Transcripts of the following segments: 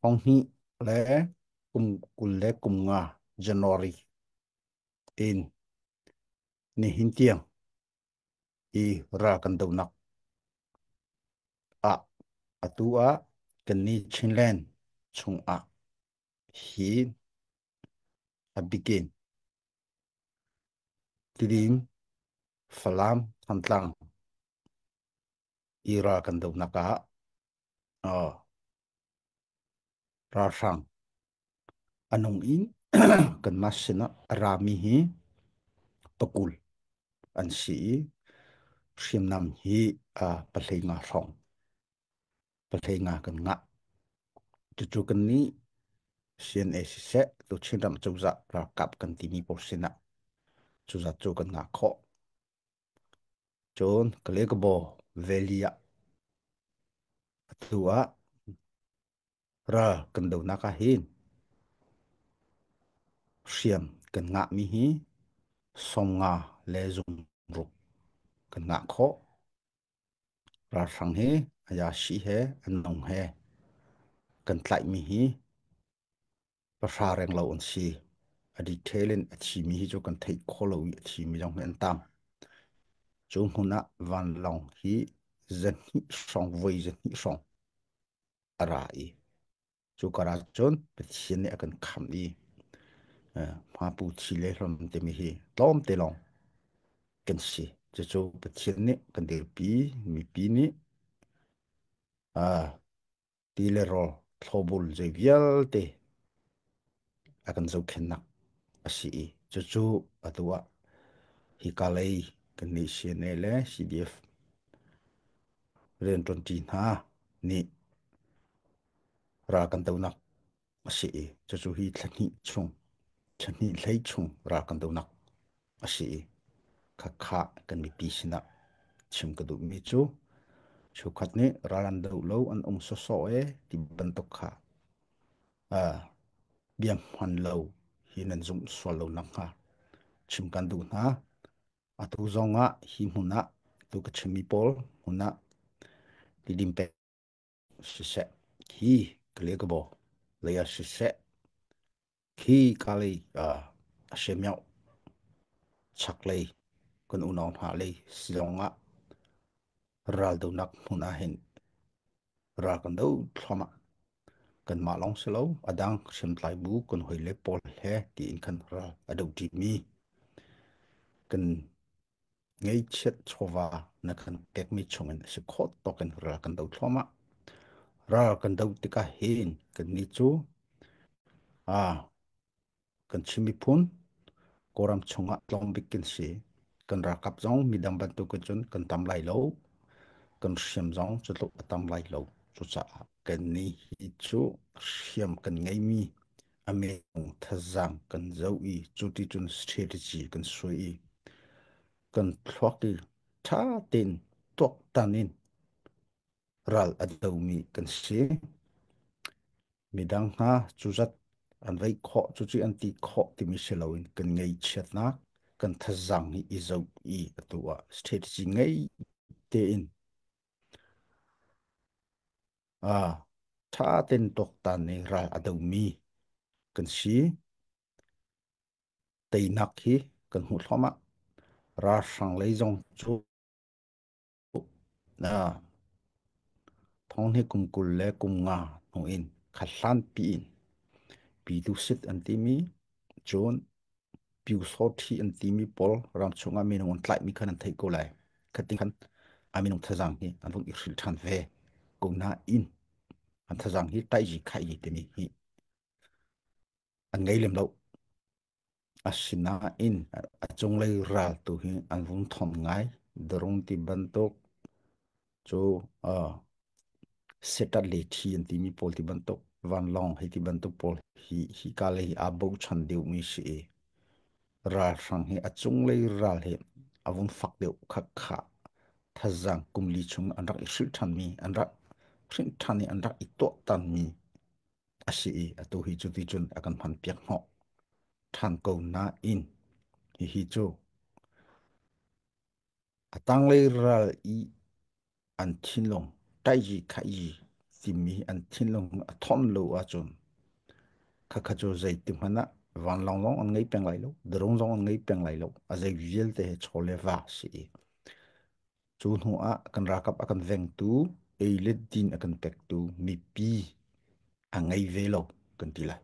phong hi le kul le nga January in ni hin tiang I ra kan do nak a atua kan ni chinlen chung a hi a begin tidim falam thantlang I ra kan do naka a ra sang anong in kan masina rami hi pakul an si sim nam hi a palai nga rong palai nga kan nga chu kan ni sian e si se tu chin ram chu za ra kap kan ti mi por sina chu za chu kan nga kho chon kale ko bo velia tua ra kan do na ka hin siam kan nga mi hi som nga le zum ru kan nga kho ra sang he aya shi he anong he kan tlai mi hi pa sa reng lo on si adi thelen achi mi hi chu kan thei kho lo I achi mi jong hen tam chu huna van long hi zan hi song voi zan hi song ara I chu kara chon pathian ne akan kham I ma pu chi le ram te mi hi tom te long kan si chu pathian ne kan der pi mi pi ni ti le ro thobul je vial te akan zo khen nak asi chu atua hi kalei kan ni si ne le CDF ren ton ti na ni ra kan do nak asi chu hi thani chung thani hlei chung ra kan do nak asi kha kha kan mi pi sina chim ka du mi chu khat ni ralan do lo an so so e ti ban to kha biam han lo hi nan zum so lo nak ha chim kan du na atu zonga hi huna tu ka chimi pol huna ti dim pe si se hi kle ka bo le ya si se khi kali a shemyao chak le kan unaw ha le silonga ral do nak huna hen ra kan do thoma kan ma long selo adang sem tlai bu kan hoi le pol he ti in kan ra ado ti mi kan ngay chet chova na kan tek mi chungen se khot to kan ra kan do thoma ra kan do ti ka hin kan ni chu kan chimi phun koram chunga tlom bikin si kan ra kap zong midang ban tu kan chun kan tam lai lo kan siam zong chu lo tam lai lo chu cha kan ni hi chu siam kan ngai mi ame thazang kan zo I chu ti chun strategy kan sui kan thloki tha tin tok tanin ral adomi kan si midang ha chu zat an vai kho chu chi an ti kho ti mi seloin kan ngei chet na kan thazang hi izo I atua strategy ngei te in tha tin tok tan ni ral adomi kan si tei nak hi kan hu thloma ra sang lei zong chu na thong hi kum kul le kum nga no in khalan pi in pi du sit an ti mi chon piu so thi an ti mi pol ram chunga mi non tlai mi khan an thei ko lai khating khan ami nong thajang hi an vung iril than ve ko na in an thajang hi tai ji khai te mi hi an ngei lem lo asina in achong lei ral tu hi an vung thom ngai dorong ti bantok chu setat le thi an ti mi pol ti bantok van long hi ti bantok pol hi ka le a bo chan deu mi si ral sang hi achung lei ral he avun fak deu khak kha thazang kumli chung anrak isil than mi anrak prin thani anrak ito tan mi asi atu hi chu ti chun akan phan piak ho than ko na in hi chu atang lei ral I an thin long tai ji khai ji mi an thin long a thon lo a chun kha cho zai tim hana van long long an ngai peng lai lo drong zong an ngai peng lai lo a zai viel te chole va si chu nu a kan ra kap akan veng tu e le din akan pek tu mi pi a ngai ve lo kan ti la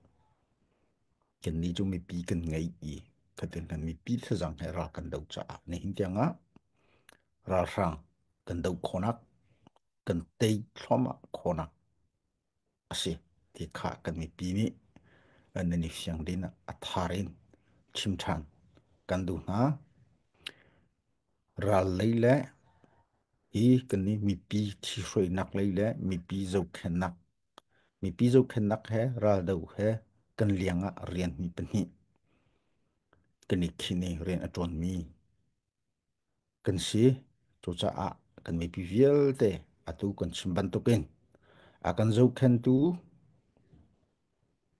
kan ni chu mi pi kan ngai i khaten kan mi pi thazang he ra kan dau cha ne hin tianga ra rang kan dau khonak kan tei thloma khonak ase ti kha kan mi pi ni an ni fiang din a tharin chim than kan du na ra leile i kan ni mi pi thi hroi nak leile mi pi zo khen nak mi pi zo khen nak he ra dau he kan lianga rian mi pani kan ni khini rian atron mi kan si to cha a kan mi pi viel te atu kan chimban to ken a kan zo khen tu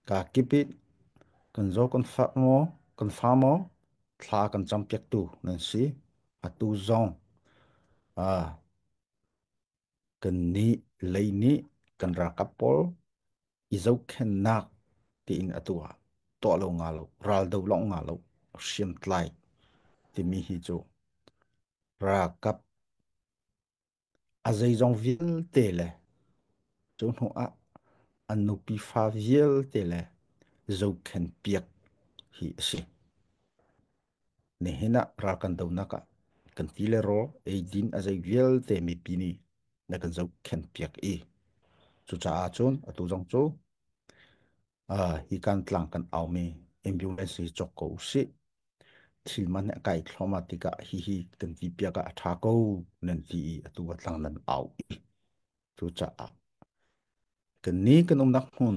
ka kipit kan zo kan fa mo thla kan champiak tu nan si atu zong a kan ni lei ni kan ra kapol i zo khen nak ti in atua to lo nga lo ral do lo nga lo siam tlai ti mi hi chu ra kap a zai zong vil te le chu no a an no pi fa vil te le zo khen piak hi si ne hina ra kan do naka kan ti le ro e din a zai vil te mi pi ni na kan zo khen piak e chu cha a chun atu zong chu hi kan tlang kan au mi ambulance hi chok ko si thil man kai thloma tika hi kan ti pia ka tha ko nan ti atu wa tlang nan au chu cha a kan ni kan nak hun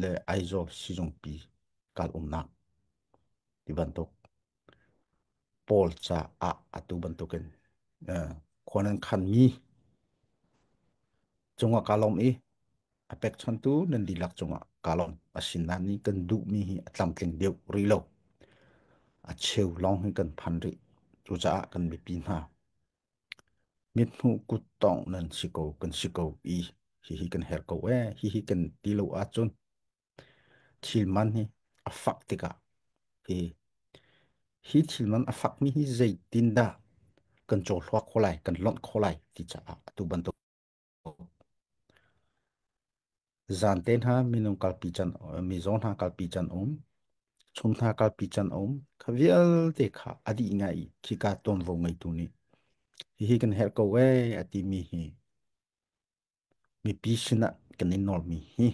le aizo si jong pi kal nak ti ban tok pol cha a atu ban token khonan khan mi chunga kalom e apek chan tu nan dilak chunga kalom asin na ni kan du mi hi atlam tling deu ri lo a cheu long hi kan phan ri chu cha kan mi pi na mit mu ku tong nan siko kan siko i hi kan her ko hi kan ti lo a chun thil man hi a fak tika hi thil man a fak mi hi zai tin da kan chol hwa kholai kan lon kholai ti cha tu ban to zan ten ha minung kal pi chan mi zon ha kal pi chan chum tha kal pi chan khavial te kha adi ngai khi ka ton vo ngai tu ni hi kan her ko ati mi pi sina kan in nor mi hi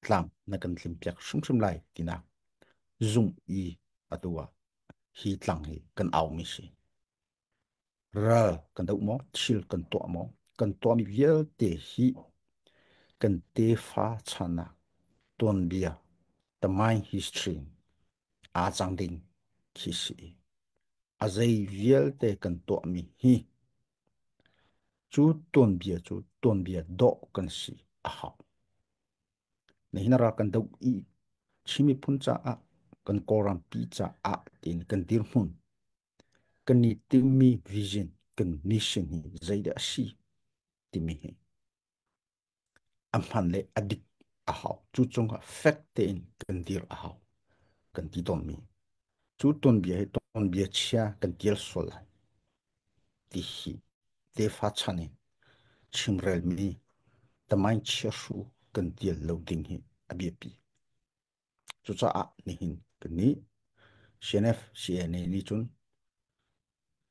tlam na kan tlim piak shum lai tina zoom i atua hi tlang hi kan au mi si ra kan dau mo chil kan to mi viel te hi kan te fa chana ton bia the mind history a chang ding khi si a zai viel te kan to mi hi chu ton bia do kan si a ha ne hinara kan dau i chimi phun cha a kan koram pi cha a tin kan dir hun kan ni timi vision kan mission hi zaida si timi hi amhan le adik a ha chu chung fact te in kan dir a ha kan ti don mi chu ton bia chia kan tiel sola ti hi te fa chane chimrel mi the mind cheshu kan tiel lo ding hi abiapi chu cha a ni hin kan ni cnf cna ni chun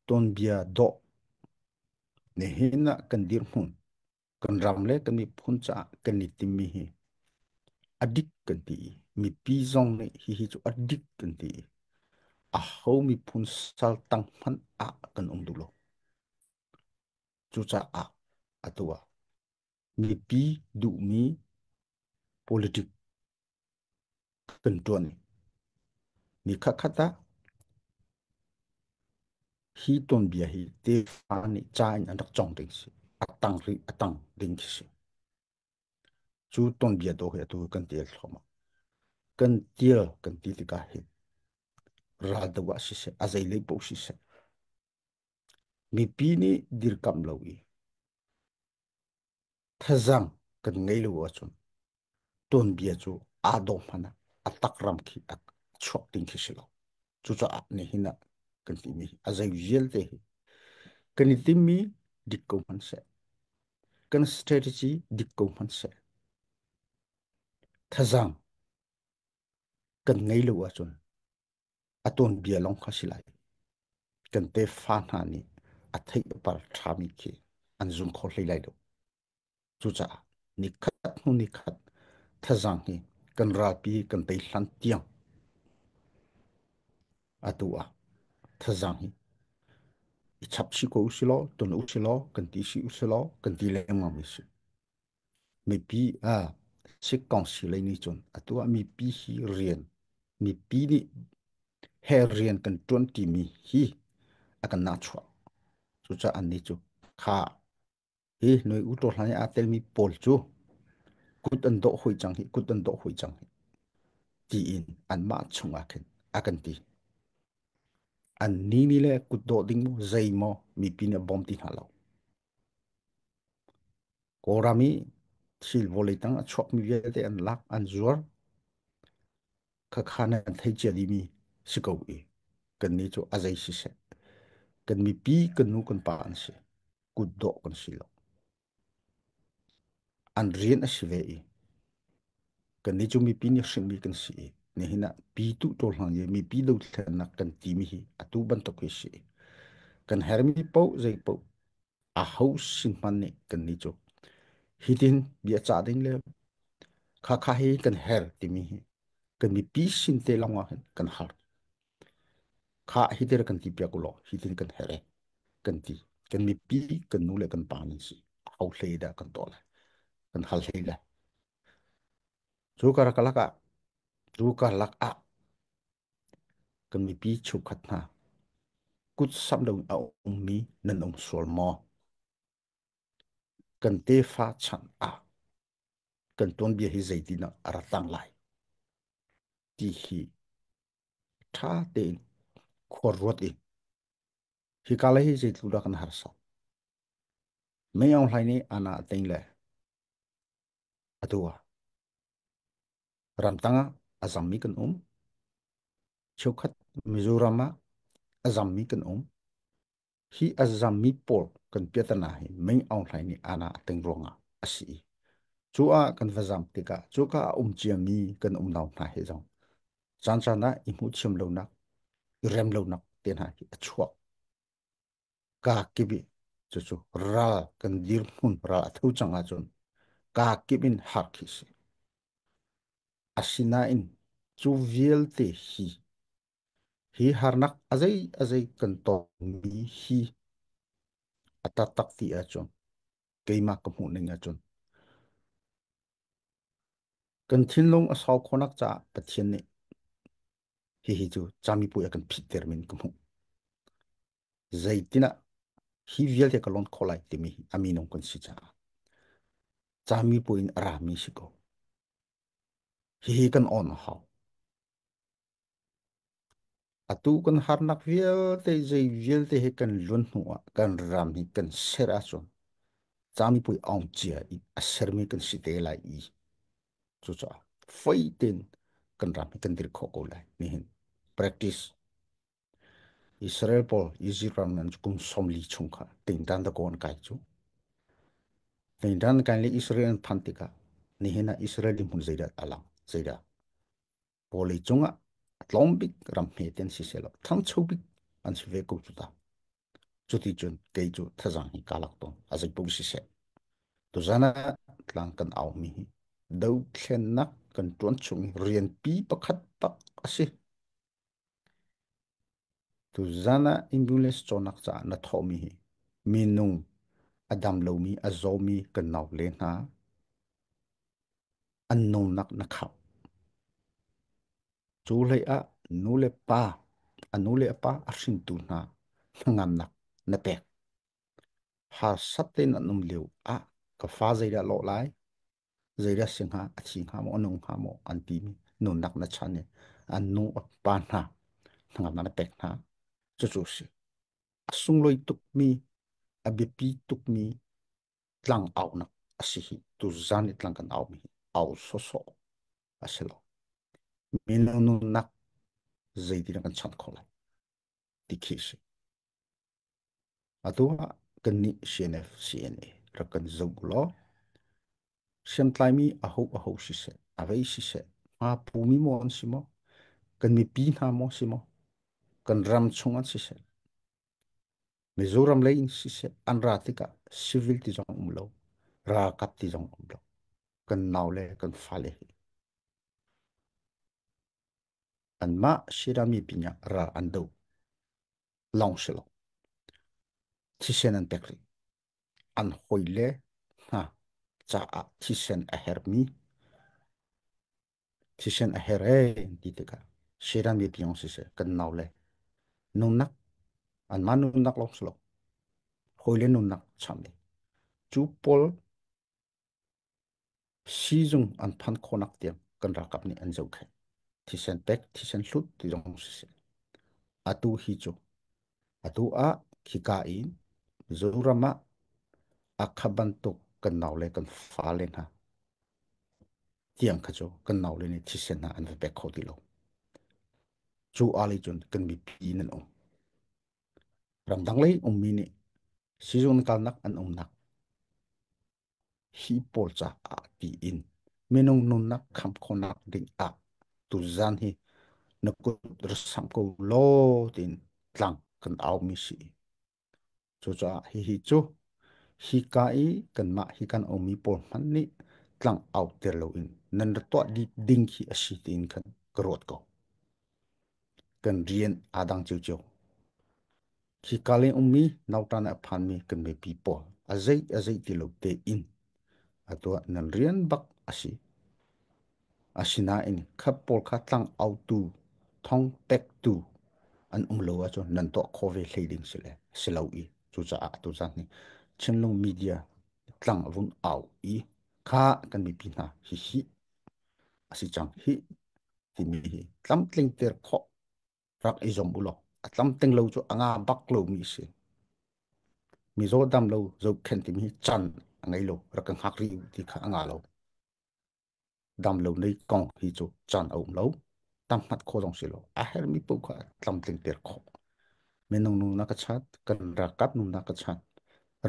ton bia do ne hina kan dir hun kan ramle kan mi phun cha kan ni timi hi adik kan ti mi pi zong ne hi chu adik kan ti a ho mi phun sal tang man a kan dulo chu cha a atua mi pi du mi politic kan tuan mi khata hi ton bia hi te ani cha in andak chong ding si atang ding si chu ton bia do he tu kan tiel thoma kan tiel kan ti ka hi ra da wa si se azai le po si se mi pi ni dir kam lo i thazang กันไงลูกจนต้นเบียจูอาดอมันนะอัตักรำขีอักชอบติงขีสิลจูจ้าเนี่ยหินะกันที่มีอาศัยเยลเตะกันที่มีดิกกูมันเสกัน strategy ดิกกูมันเสท่าจังกันไงลูกจนอต้นเบียลงข้าสิไลกันเตฟ้านานี่อัฐิปาร์ทามิคีอันซุนขอเลยไลดูจูจ้านิคัดนุนิคัดท่าจังนี่กันราปีกันเตลันเตียงอตัวท่าจังนี่ ichapsiko usilo ton usilo kantisi usilo kantile mamisi mi pi a sikong sile ni chon atua mi pi hi rian mi pi ni he rian kan 20 mi hi akan na chwa chu cha an ni chu kha hi noi u to hlani atel mi pol chu kut an do hoi chang hi kut an do hoi chang hi ti in an ma chunga khen akan ti an ni le kut do ding mo zai mo mi pi na bom ti halo Korami sil volitang a chok mi viete an lak an zuar ka khana an thai chia di mi siko e kan ni chu azai si se kan mi pi kan nu kan pa an se ku do kan silo an rien a sive e kan ni chu mi pi ni sim mi kan si e ne hina pi tu to hlang ye mi pi do thna kan ti mi hi atu ban to ke si kan her mi po zai po a house sin man ne kan ni chu hitin bia cha ding le kha kha hi kan her ti mi hi kan mi pi sin te longa kan har kha hitir kan ti pia kulo hitin kan here kan ti kan mi pi kan nu le kan pa ni si au hleda kan to la kan hal hleda chu kar kalaka chu kar lak a kan mi pi chu khat na kut sam dong au mi nan ong sol mo kan te fa chan a kan ton bia hi zaitina aratang lai ti hi tha te khor rot in hi kala hi zait lu da kan har sa me ong hlai ni ana teng le atua ram tanga azam mi kan chokhat Mizorama azam mi kan hi azam mi pol kan piatana hi meng ong hlai ni ana teng ronga asi chua kan vazam tika chuka chiang mi kan naw na he jong chan chan na i mu chim lo na rem lo na ten ha ki achua ka kibi chu chu ra kan dir hun ra thu changa chon ka kibin hak hi si asina in chu viel te hi harnak azai azai kan to mi hi atatak ti achon keima kamu ning achon kan thinlong asaw khonak cha pathian ni hi chu chami pu akan phiter min kamu zaitina hi vial te kalon kholai ti mi ami nong kan si cha chami pu in ra mi siko hi kan on haw atu kan harnak vial te zai vial te he kan lun huwa kan ram hi kan sera chon chami pu ong chia i aser mi kan si te lai i chu cha foi ten kan ram hi kan dir kho ko lai ni hin practice Israel Paul Israel nan kum somli chungkha ting dan da kon kai chu ting dan kan li Israel phantika ni hena Israel mun zaida alam zaida poli chunga tlombik ram he ten si selo tham chobik an si ve ko chuta chuti chun ke chu thajang hi kalak ton azai pu si se to zana tlang kan aw mi do thlen nak kan ton chung rian pi pakhat pak ase tu zana ambulance chonak cha na thomi hi minung adam lomi azomi kan naw le na an nong nak na khap chu le a nu le pa anu le pa a hring tu na ngam nak na pe ha satte na num leu a ka fa zaida lo lai zaida singha a thingha mo nong ha mo an pi mi nu nak na chane an nu pa na ngam na pe na chu chu si asung loi tuk mi abepi tuk mi tlang au na asihi tu zan itlang kan au mi au soso asilo minunu nak zaidi kan chan khola dikisi atua kan ni CNF CNA rakan zogulo siam tlaimi aho sise avei sise ma pumi mo on simo kan mi pi na mo simo kan ram chungan sise Mizoram lein sise anratika civil ti jong umlo ra kap ti jong umlo kan naule kan fale an ma shirami pinya ra ando long shilo tisen an pekri an hoile ha cha a tisen a hermi tisen a here ditika shirami pinyong sise kan naule nunak an ma nunak long shilo hoile nunak chamle chu pol Sizung an pan konak tiang kan rakap ni an zau khai tisen pek tisen lut ti jong sise atu hijo atu a kikain zorama akabantok kan naule kan falen ha tiang khajo kan naule ni tisen na an pek khodi lo chu ali jun kan mi pinen om ram danglei mi ni sizung kal nak an nak hi pol cha a ti in menung nun nak kham khonak ding a tu zan hi na ko sam ko lo tin tlang kan au mi si chu cha hi chu hi kai kan ma hi kan omi pol man ni tlang au ter lo in nan to di ding hi asi tin kan krot ko kan rien adang chu chu hi kale omi nautana phan mi kan me people azai ti lo te in atwa nan rien bak asi asina in khapol kha tlang au tu thong pek tu an lo a cho nan to khove leading sile silau I chu cha a tu zan ni chenlong media tlang vun au I kha kan mi pina hi asi chang hi ti mi hi tlam tling ter kho rak I zom ulo atlam teng lo chu anga bak lo mi se mi zo dam lo zo khen ti mi chan angai lo rak hak ri ti kha anga lo dam lo nei kong hi chu chan au lo tam mat kho dong silo a her mi pu kha tlam tling ter kho menung nu na ka chat kan ra kap nu na ka chat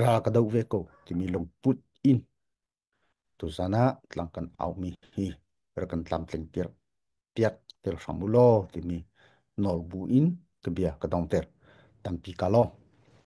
ra ka dau ve ko ti mi long put in tu zana tlang kan au mi hi ra kan tlam tling ter piak ter samulo ti mi nol bu in ke bia ka dong ter tam pi ka lo